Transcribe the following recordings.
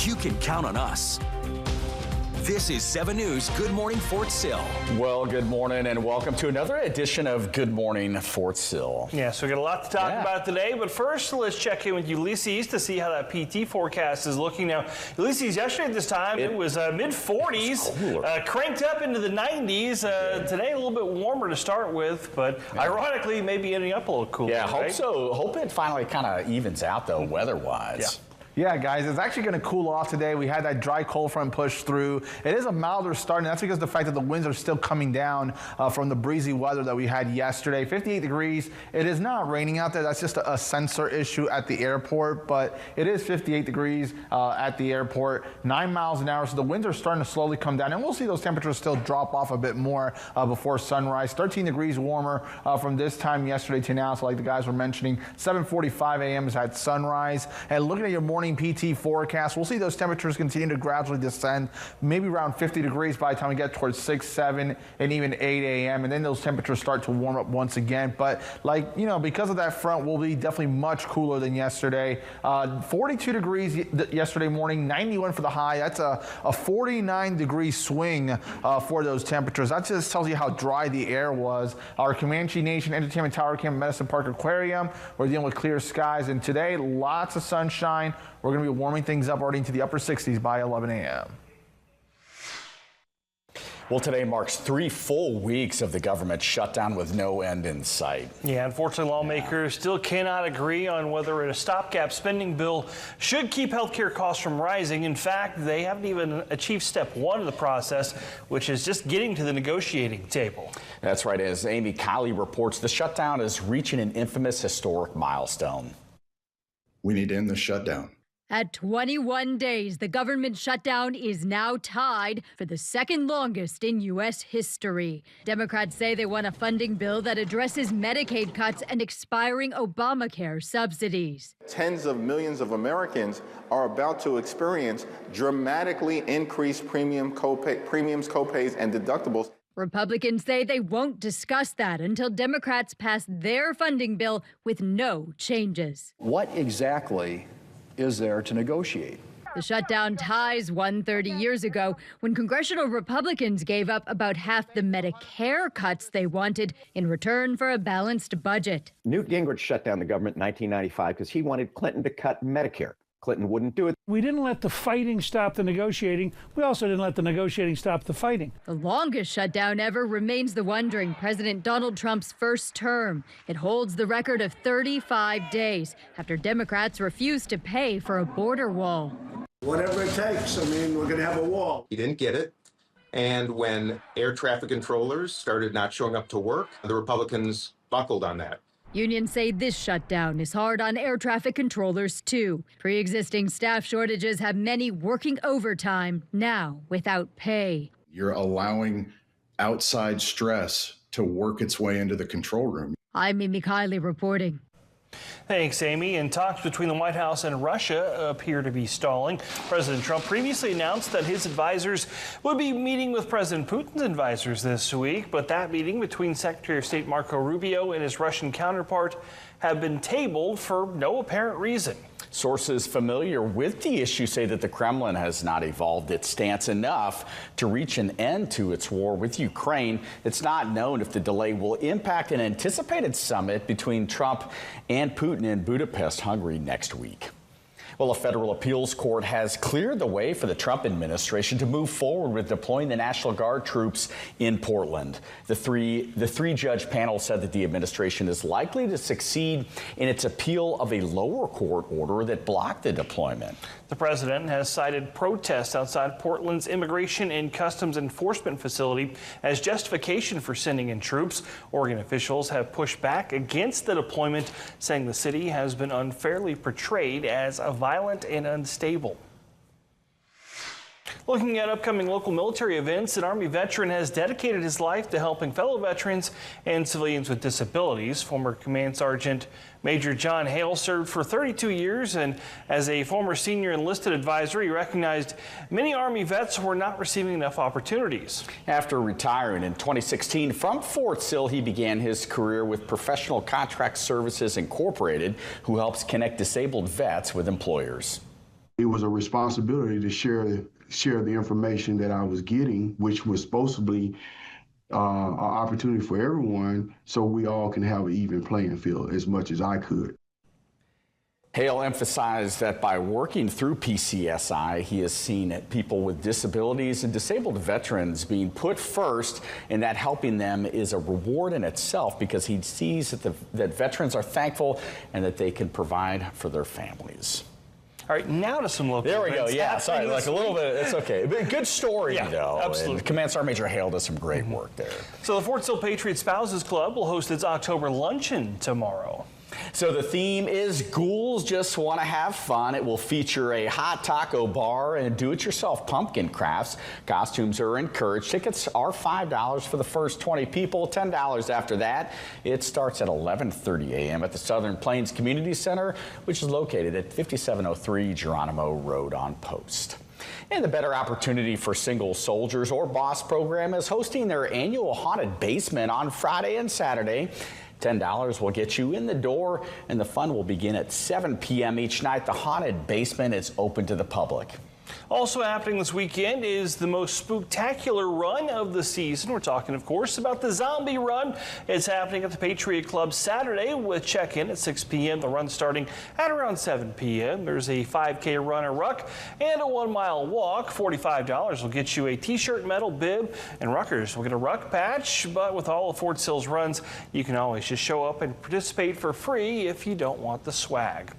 you can count on us. This is 7 News Good Morning Fort Sill. Well, good morning and welcome to another edition of Good Morning Fort Sill. Yeah, so we got a lot to talk about today, but first let's check in with Ulysses to see how that PT forecast is looking. Now, Ulysses, yesterday at this time it was mid-40s, cranked up into the 90s. Today a little bit warmer to start with, but ironically maybe ending up a little cooler. Yeah, hope right? so. Hope it finally kind of evens out though, weather-wise. Yeah, guys, it's actually going to cool off today. We had that dry cold front push through. It is a milder start, and that's because of the fact that the winds are still coming down from the breezy weather that we had yesterday. 58 degrees. It is not raining out there. That's just a sensor issue at the airport, but it is 58 degrees at the airport, 9 miles an hour. So the winds are starting to slowly come down, and we'll see those temperatures still drop off a bit more before sunrise. 13 degrees warmer from this time yesterday to now. So like the guys were mentioning, 7:45 a.m. is at sunrise. And looking at your morning PT forecast, we'll see those temperatures continue to gradually descend, maybe around 50 degrees by the time we get towards 6, 7, and even 8 a.m. And then those temperatures start to warm up once again. But because of that front, we'll be definitely much cooler than yesterday. 42 degrees yesterday morning, 91 for the high. That's a 49-degree swing for those temperatures. That just tells you how dry the air was. Our Comanche Nation Entertainment Tower Camp Medicine Park Aquarium, we're dealing with clear skies, and today lots of sunshine. We're going to be warming things up already into the upper 60s by 11 a.m. Well, today marks 3 full weeks of the government shutdown with no end in sight. Yeah, unfortunately, lawmakers still cannot agree on whether a stopgap spending bill should keep healthcare costs from rising. In fact, they haven't even achieved step 1 of the process, which is just getting to the negotiating table. That's right. As Amy Kiley reports, the shutdown is reaching an infamous historic milestone. We need to end the shutdown. At 21 days, the government shutdown is now tied for the second longest in U.S. history. Democrats say they want a funding bill that addresses Medicaid cuts and expiring Obamacare subsidies. Tens of millions of Americans are about to experience dramatically increased premiums, copays, and deductibles. Republicans say they won't discuss that until Democrats pass their funding bill with no changes. What exactly is there to negotiate? The shutdown ties 130 years ago when congressional Republicans gave up about half the Medicare cuts they wanted in return for a balanced budget. Newt Gingrich shut down the government in 1995 because he wanted Clinton to cut Medicare. Clinton wouldn't do it. We didn't let the fighting stop the negotiating. We also didn't let the negotiating stop the fighting. The longest shutdown ever remains the one during President Donald Trump's first term. It holds the record of 35 days after Democrats refused to pay for a border wall. Whatever it takes. I mean, we're going to have a wall. He didn't get it. And when air traffic controllers started not showing up to work, the Republicans buckled on that. Unions say this shutdown is hard on air traffic controllers, too. Pre-existing staff shortages have many working overtime, now without pay. You're allowing outside stress to work its way into the control room. I'm Amy Kiley reporting. Thanks, Amy. And talks between the White House and Russia appear to be stalling. President Trump previously announced that his advisors would be meeting with President Putin's advisors this week, but that meeting between Secretary of State Marco Rubio and his Russian counterpart have been tabled for no apparent reason. Sources familiar with the issue say that the Kremlin has not evolved its stance enough to reach an end to its war with Ukraine. It's not known if the delay will impact an anticipated summit between Trump and Putin in Budapest, Hungary next week. Well, a federal appeals court has cleared the way for the Trump administration to move forward with deploying the National Guard troops in Portland. The three-judge panel said that the administration is likely to succeed in its appeal of a lower court order that blocked the deployment. The president has cited protests outside Portland's Immigration and Customs Enforcement facility as justification for sending in troops. Oregon officials have pushed back against the deployment, saying the city has been unfairly portrayed as violent and unstable. Looking at upcoming local military events, an Army veteran has dedicated his life to helping fellow veterans and civilians with disabilities. Former Command Sergeant Major John Hale served for 32 years, and as a former senior enlisted advisor, he recognized many Army vets were not receiving enough opportunities. After retiring in 2016 from Fort Sill, he began his career with Professional Contract Services Incorporated, who helps connect disabled vets with employers. It was a responsibility to share the information that I was getting, which was supposed to be an opportunity for everyone, so we all can have an even playing field as much as I could. Hale emphasized that by working through PCSI, he has seen people with disabilities and disabled veterans being put first, and that helping them is a reward in itself because he sees that veterans are thankful and that they can provide for their families. All right, now to some local There we go. events. Yeah, sorry, like a little bit. It's okay. But good story, Yeah, though. absolutely. And Command Sergeant Major Hale does some great work there. So the Fort Sill Patriot Spouses Club will host its October luncheon tomorrow. So the theme is Ghouls Just Want to Have Fun. It will feature a hot taco bar and do-it-yourself pumpkin crafts. Costumes are encouraged. Tickets are $5 for the first 20 people, $10 after that. It starts at 11:30 a.m. at the Southern Plains Community Center, which is located at 5703 Geronimo Road on Post. And the Better Opportunity for Single Soldiers or BOSS program is hosting their annual haunted basement on Friday and Saturday. $10 will get you in the door, and the fun will begin at 7 p.m. each night. The haunted basement is open to the public. Also happening this weekend is the most spooktacular run of the season. We're talking, of course, about the Zombie Run. It's happening at the Patriot Club Saturday with check-in at 6 p.m. The run starting at around 7 p.m. There's a 5K run and ruck and a 1-mile walk. $45 will get you a t-shirt, medal, bib, and ruckers will get a ruck patch. But with all of Fort Sill's runs, you can always just show up and participate for free if you don't want the swag.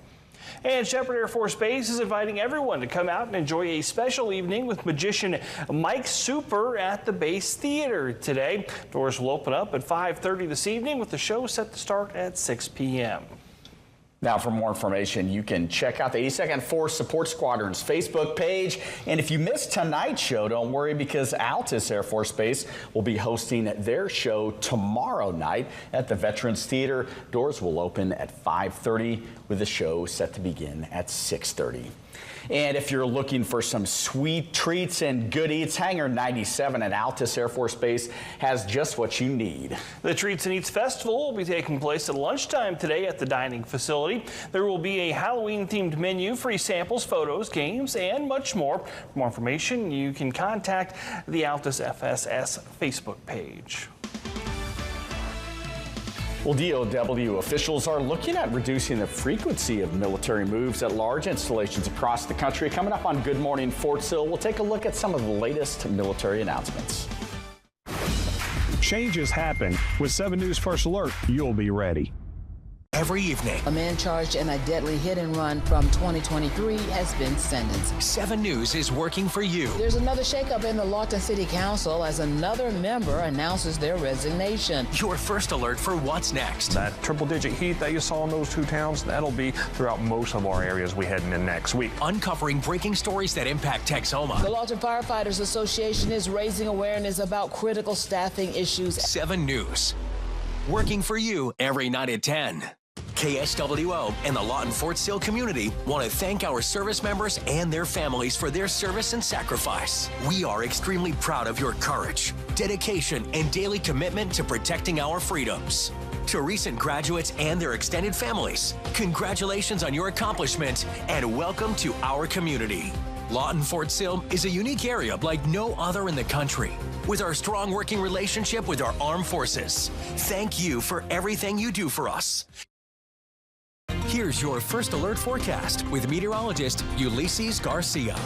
And Shepherd Air Force Base is inviting everyone to come out and enjoy a special evening with magician Mike Super at the Base Theater today. Doors will open up at 5:30 this evening with the show set to start at 6 p.m. Now, for more information, you can check out the 82nd Force Support Squadron's Facebook page. And if you missed tonight's show, don't worry, because Altus Air Force Base will be hosting their show tomorrow night at the Veterans Theater. Doors will open at 5:30 with the show set to begin at 6:30. And if you're looking for some sweet treats and good eats, Hangar 97 at Altus Air Force Base has just what you need. The Treats and Eats Festival will be taking place at lunchtime today at the dining facility. There will be a Halloween-themed menu, free samples, photos, games, and much more. For more information, you can contact the Altus FSS Facebook page. Well, DOW officials are looking at reducing the frequency of military moves at large installations across the country. Coming up on Good Morning Fort Sill, we'll take a look at some of the latest military announcements. Changes happen. With 7 News First Alert, you'll be ready. Every evening, a man charged in a deadly hit and run from 2023 has been sentenced. 7 News is working for you. There's another shakeup in the Lawton City Council as another member announces their resignation. Your first alert for what's next. That triple-digit heat that you saw in those 2 towns, that'll be throughout most of our areas we heading in next week. Uncovering breaking stories that impact Texoma. The Lawton Firefighters Association is raising awareness about critical staffing issues. 7 News, working for you every night at 10. KSWO and the Lawton Fort Sill community want to thank our service members and their families for their service and sacrifice. We are extremely proud of your courage, dedication, and daily commitment to protecting our freedoms. To recent graduates and their extended families, congratulations on your accomplishment and welcome to our community. Lawton Fort Sill is a unique area like no other in the country, with our strong working relationship with our armed forces. Thank you for everything you do for us. Here's your first alert forecast with meteorologist Ulysses Garcia.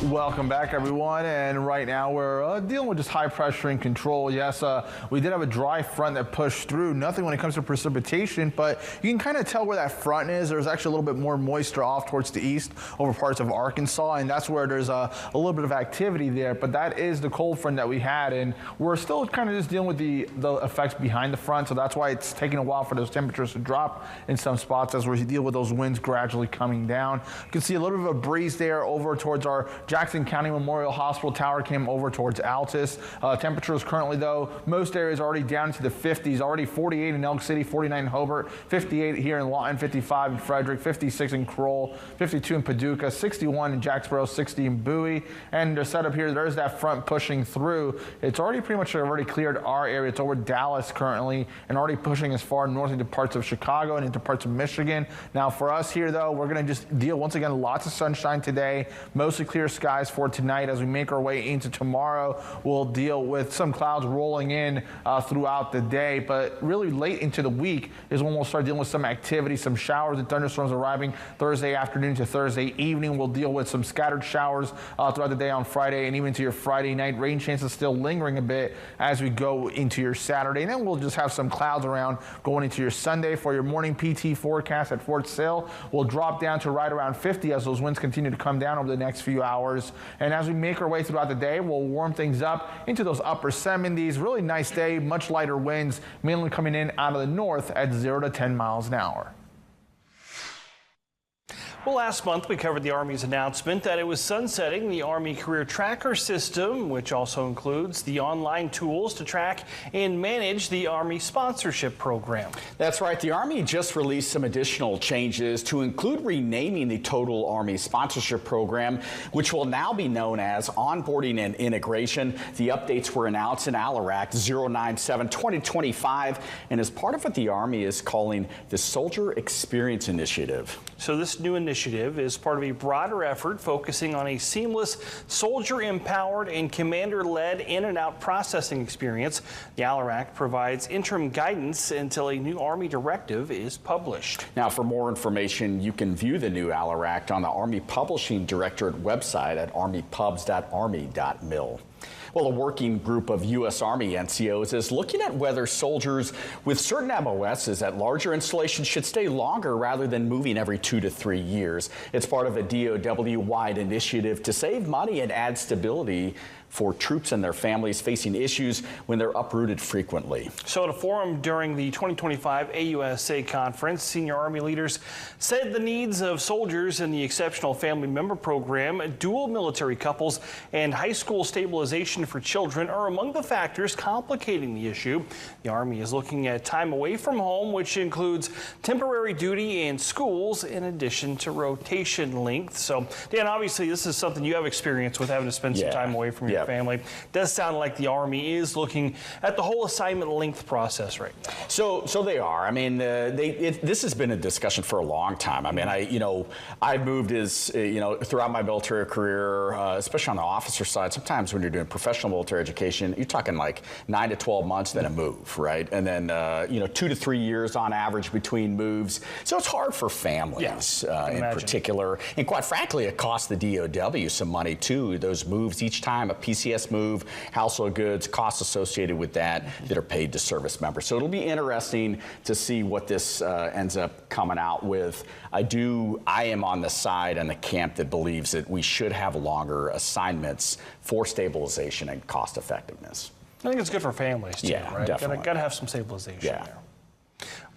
Welcome back, everyone. And right now we're dealing with just high pressure and control. Yes, we did have a dry front that pushed through. Nothing when it comes to precipitation, but you can kind of tell where that front is. There's actually a little bit more moisture off towards the east over parts of Arkansas, and that's where there's a little bit of activity there. But that is the cold front that we had, and we're still kind of just dealing with the effects behind the front. So that's why it's taking a while for those temperatures to drop in some spots as we deal with those winds gradually coming down. You can see a little bit of a breeze there over towards our Jackson County Memorial Hospital Tower came over towards Altus. Temperatures currently, though, most areas already down into the 50s. Already 48 in Elk City, 49 in Hobart, 58 here in Lawton, 55 in Frederick, 56 in Kroll, 52 in Paducah, 61 in Jacksboro, 60 in Bowie. And the setup here, there's that front pushing through. It's already pretty much already cleared our area. It's over Dallas currently and already pushing as far north into parts of Chicago and into parts of Michigan. Now for us here, though, we're going to just deal once again, lots of sunshine today, mostly clear skies for tonight. As we make our way into tomorrow, we'll deal with some clouds rolling in throughout the day, but really late into the week is when we'll start dealing with some activity, some showers and thunderstorms arriving Thursday afternoon to Thursday evening. We'll deal with some scattered showers throughout the day on Friday and even into your Friday night. Rain chances still lingering a bit as we go into your Saturday, and then we'll just have some clouds around going into your Sunday. For your morning PT forecast at Fort Sill, we'll drop down to right around 50 as those winds continue to come down over the next few hours. And as we make our way throughout the day, we'll warm things up into those upper 70s. Really nice day, much lighter winds, mainly coming in out of the north at 0 to 10 miles an hour. Well, last month we covered the Army's announcement that it was sunsetting the Army Career Tracker system, which also includes the online tools to track and manage the Army sponsorship program. That's right. The Army just released some additional changes to include renaming the Total Army Sponsorship Program, which will now be known as Onboarding and Integration. The updates were announced in ALAR Act 097-2025, and as part of what the Army is calling the Soldier Experience Initiative. So this new initiative is part of a broader effort focusing on a seamless, soldier-empowered and commander-led in-and-out processing experience. The ALAR Act provides interim guidance until a new Army directive is published. Now, for more information, you can view the new ALAR Act on the Army Publishing Directorate website at armypubs.army.mil. Well, a working group of U.S. Army NCOs is looking at whether soldiers with certain MOSs at larger installations should stay longer rather than moving every 2 to 3 years. It's part of a DOW-wide initiative to save money and add stability for troops and their families facing issues when they're uprooted frequently. So at a forum during the 2025 AUSA conference, senior Army leaders said the needs of soldiers in the Exceptional Family Member Program, dual military couples, and high school stabilization for children are among the factors complicating the issue. The Army is looking at time away from home, which includes temporary duty and schools, in addition to rotation length. So, Dan, obviously this is something you have experience with, having to spend some time away from your family. Does sound like the Army is looking at the whole assignment length process right now. So they are. I mean, this has been a discussion for a long time. I mean, I moved throughout my military career, especially on the officer side. Sometimes when you're doing professional military education, you're talking like 9 to 12 months, then a move, right? And then 2 to 3 years on average between moves. So it's hard for families in particular. And quite frankly, it costs the DOW some money too. Those moves each time, a PCS move, household goods, costs associated with that are paid to service members. So it'll be interesting to see what this ends up coming out with. I am on the side and the camp that believes that we should have longer assignments for stabilization and cost effectiveness. I think it's good for families too, right? Definitely. Got to have some stabilization there.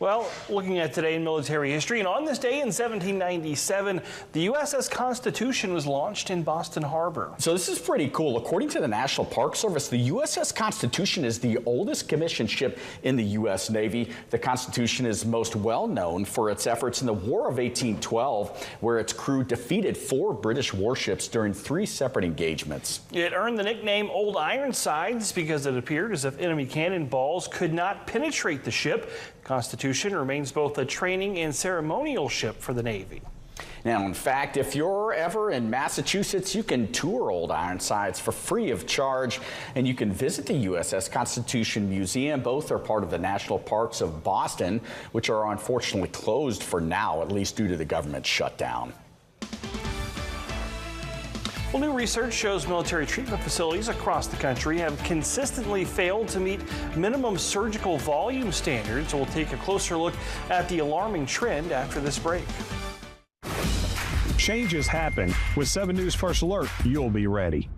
Well, looking at today in military history, and on this day in 1797, the USS Constitution was launched in Boston Harbor. So this is pretty cool. According to the National Park Service, the USS Constitution is the oldest commissioned ship in the U.S. Navy. The Constitution is most well known for its efforts in the War of 1812, where its crew defeated 4 British warships during 3 separate engagements. It earned the nickname Old Ironsides because it appeared as if enemy cannonballs could not penetrate the ship. Constitution remains both a training and ceremonial ship for the Navy. Now, in fact, if you're ever in Massachusetts, you can tour Old Ironsides for free of charge, and you can visit the USS Constitution Museum. Both are part of the National Parks of Boston, which are unfortunately closed for now, at least due to the government shutdown. Well, new research shows military treatment facilities across the country have consistently failed to meet minimum surgical volume standards. We'll take a closer look at the alarming trend after this break. Changes happen. With 7 News First Alert, you'll be ready.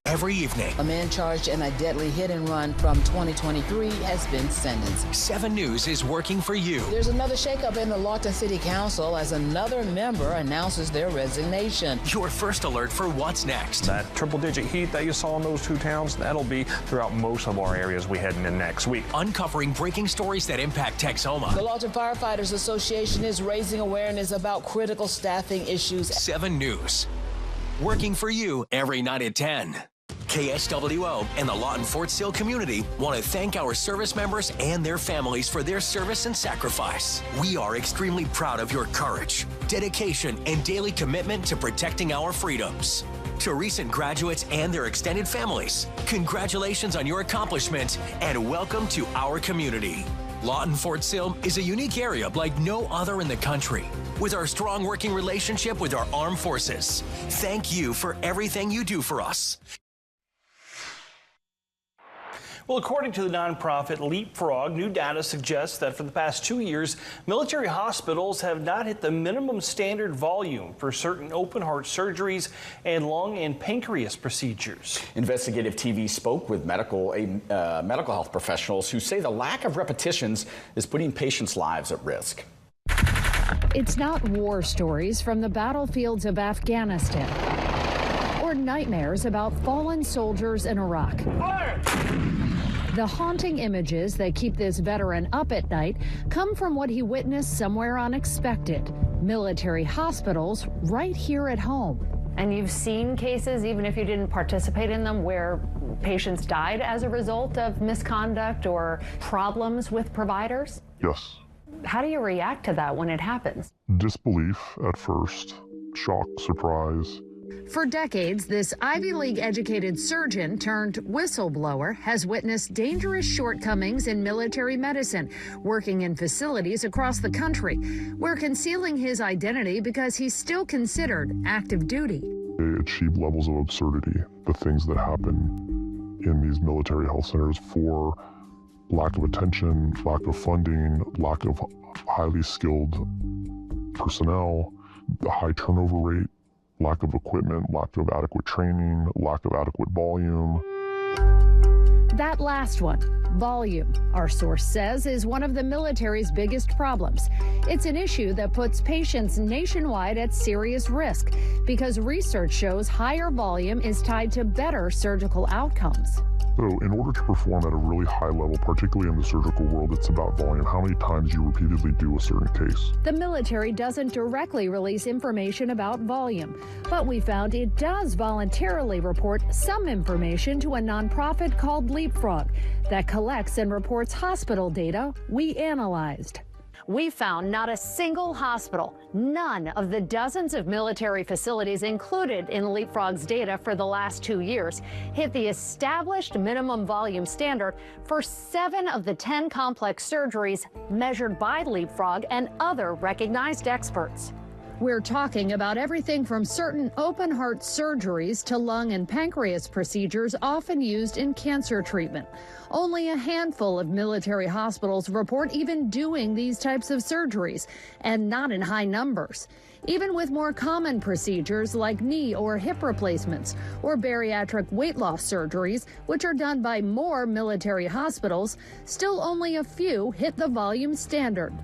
every evening. A man charged in a deadly hit and run from 2023 has been sentenced. 7 News is working for you. There's another shakeup in the Lawton City Council as another member announces their resignation. Your first alert for what's next. That triple-digit heat that you saw in those 2 towns, that'll be throughout most of our areas we head into next week. Uncovering breaking stories that impact Texoma. The Lawton Firefighters Association is raising awareness about critical staffing issues. 7 News, working for you every night at 10. KSWO and the Lawton Fort Sill community want to thank our service members and their families for their service and sacrifice. We are extremely proud of your courage, dedication, and daily commitment to protecting our freedoms. To recent graduates and their extended families, congratulations on your accomplishment and welcome to our community. Lawton Fort Sill is a unique area like no other in the country, with our strong working relationship with our armed forces. Thank you for everything you do for us. Well, according to the nonprofit Leapfrog, new data suggests that for the past 2 years, military hospitals have not hit the minimum standard volume for certain open heart surgeries and lung and pancreas procedures. Investigative TV spoke with medical health professionals who say the lack of repetitions is putting patients' lives at risk. It's not war stories from the battlefields of Afghanistan or nightmares about fallen soldiers in Iraq. The haunting images that keep this veteran up at night come from what he witnessed somewhere unexpected: military hospitals right here at home. And you've seen cases, even if you didn't participate in them, where patients died as a result of misconduct or problems with providers? Yes. How do you react to that when it happens? Disbelief at first, shock, surprise. For decades, this Ivy League-educated surgeon turned whistleblower has witnessed dangerous shortcomings in military medicine, working in facilities across the country, where concealing his identity because he's still considered active duty. They achieve levels of absurdity, the things that happen in these military health centers for lack of attention, lack of funding, lack of highly skilled personnel, the high turnover rate, lack of equipment, lack of adequate training, lack of adequate volume. That last one, volume, our source says, is one of the military's biggest problems. It's an issue that puts patients nationwide at serious risk because research shows higher volume is tied to better surgical outcomes. So in order to perform at a really high level, particularly in the surgical world, it's about volume, how many times you repeatedly do a certain case. The military doesn't directly release information about volume, but we found it does voluntarily report some information to a nonprofit called Leapfrog that collects and reports hospital data we analyzed. We found not a single hospital, none of the dozens of military facilities included in Leapfrog's data for the last 2 years, hit the established minimum volume standard for 7 of the 10 complex surgeries measured by Leapfrog and other recognized experts. We're talking about everything from certain open heart surgeries to lung and pancreas procedures often used in cancer treatment. Only a handful of military hospitals report even doing these types of surgeries, and not in high numbers. Even with more common procedures like knee or hip replacements or bariatric weight loss surgeries, which are done by more military hospitals, still only a few hit the volume standard.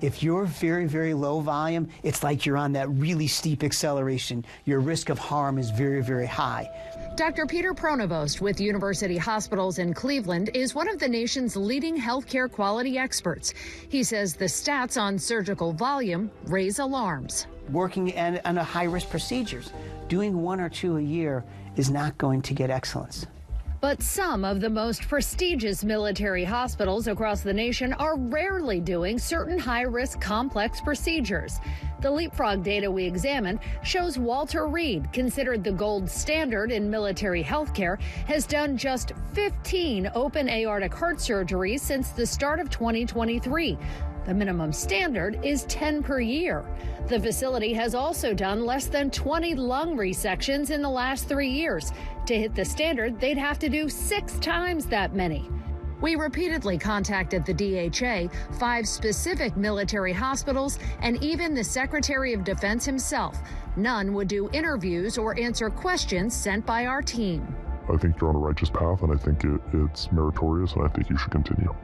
If you're very, very low volume, it's like you're on that really steep acceleration. Your risk of harm is very, very high. Dr. Peter Pronovost with University Hospitals in Cleveland is one of the nation's leading healthcare quality experts. He says the stats on surgical volume raise alarms. Working on a high-risk procedures, doing 1 or 2 a year is not going to get excellence. But some of the most prestigious military hospitals across the nation are rarely doing certain high-risk complex procedures. The Leapfrog data we examined shows Walter Reed, considered the gold standard in military healthcare, has done just 15 open aortic heart surgeries since the start of 2023. The minimum standard is 10 per year. The facility has also done less than 20 lung resections in the last 3 years. To hit the standard, they'd have to do 6 times that many. We repeatedly contacted the DHA, 5 specific military hospitals, and even the Secretary of Defense himself. None would do interviews or answer questions sent by our team. I think you're on a righteous path, and I think it's meritorious, and I think you should continue.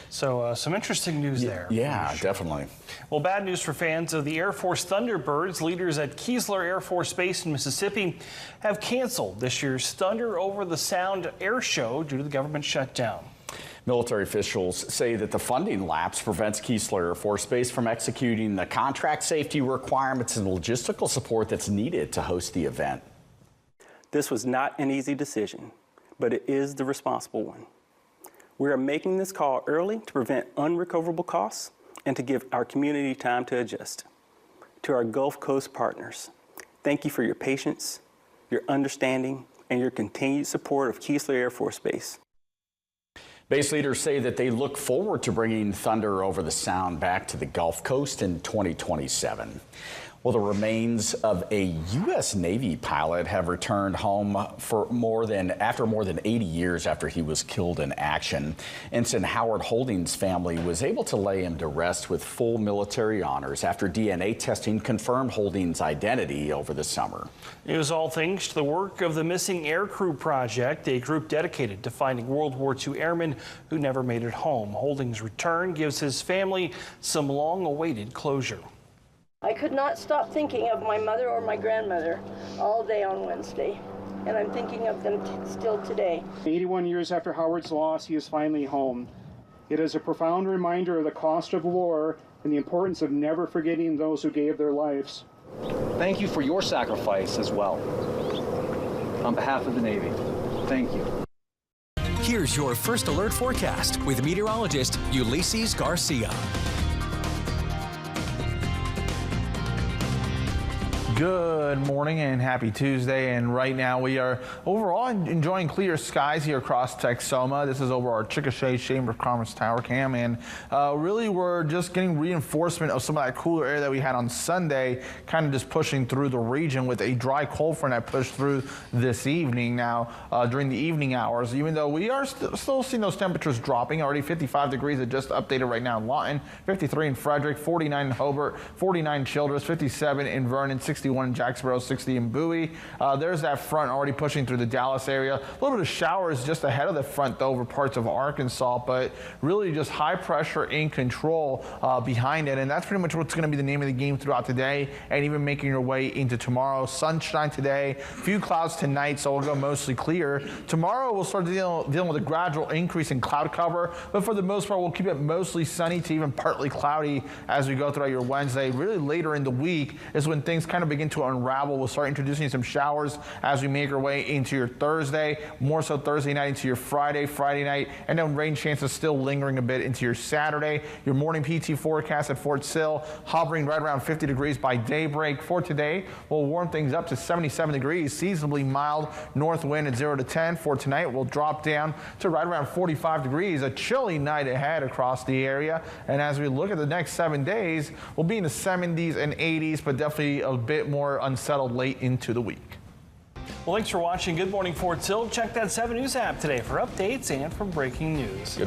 So some interesting news there. Yeah, definitely. Well, bad news for fans of the Air Force Thunderbirds. Leaders at Keesler Air Force Base in Mississippi have canceled this year's Thunder Over the Sound air show due to the government shutdown. Military officials say that the funding lapse prevents Keesler Air Force Base from executing the contract safety requirements and logistical support that's needed to host the event. This was not an easy decision, but it is the responsible one. We are making this call early to prevent unrecoverable costs and to give our community time to adjust. To our Gulf Coast partners, thank you for your patience, your understanding, and your continued support of Keesler Air Force Base. Base leaders say that they look forward to bringing Thunder Over the Sound back to the Gulf Coast in 2027. Well, the remains of a U.S. Navy pilot have returned home after more than 80 years after he was killed in action. Ensign Howard Holdings' family was able to lay him to rest with full military honors after DNA testing confirmed Holdings' identity over the summer. It was all thanks to the work of the Missing Aircrew Project, a group dedicated to finding World War II airmen who never made it home. Holdings' return gives his family some long-awaited closure. I could not stop thinking of my mother or my grandmother all day on Wednesday, and I'm thinking of them still today. 81 years after Howard's loss, he is finally home. It is a profound reminder of the cost of war and the importance of never forgetting those who gave their lives. Thank you for your sacrifice as well. On behalf of the Navy, thank you. Here's your First Alert forecast with meteorologist Ulysses Garcia. Good morning and happy Tuesday. And right now we are overall enjoying clear skies here across Texoma. This is over our Chickasha Chamber of Commerce Tower Cam. And really we're just getting reinforcement of some of that cooler air that we had on Sunday, kind of just pushing through the region with a dry cold front that pushed through this evening now during the evening hours. Even though we are still seeing those temperatures dropping, already 55 degrees are just updated right now in Lawton, 53 in Frederick, 49 in Hobart, 49 Childress, 57 in Vernon, 61 in Jacksboro, 60 in Bowie. There's that front already pushing through the Dallas area. A little bit of showers just ahead of the front though over parts of Arkansas, but really just high pressure in control behind it. And that's pretty much what's going to be the name of the game throughout the day and even making your way into tomorrow. Sunshine today, few clouds tonight, so we'll go mostly clear. Tomorrow we'll start dealing with a gradual increase in cloud cover, but for the most part we'll keep it mostly sunny to even partly cloudy as we go throughout your Wednesday. Really later in the week is when things kind of begin to unravel. We'll start introducing some showers as we make our way into your Thursday, more so Thursday night into your Friday night, and then rain chances still lingering a bit into your Saturday. Your morning PT forecast at Fort Sill hovering right around 50 degrees by daybreak. For today, we'll warm things up to 77 degrees, seasonably mild north wind at 0 to 10. For tonight, we'll drop down to right around 45 degrees. A chilly night ahead across the area. And as we look at the next 7 days, we'll be in the 70s and 80s, but definitely a bit more unsettled late into the week. Well, thanks for watching Good Morning Fort Sill. Check that 7 News app today for updates and for breaking news.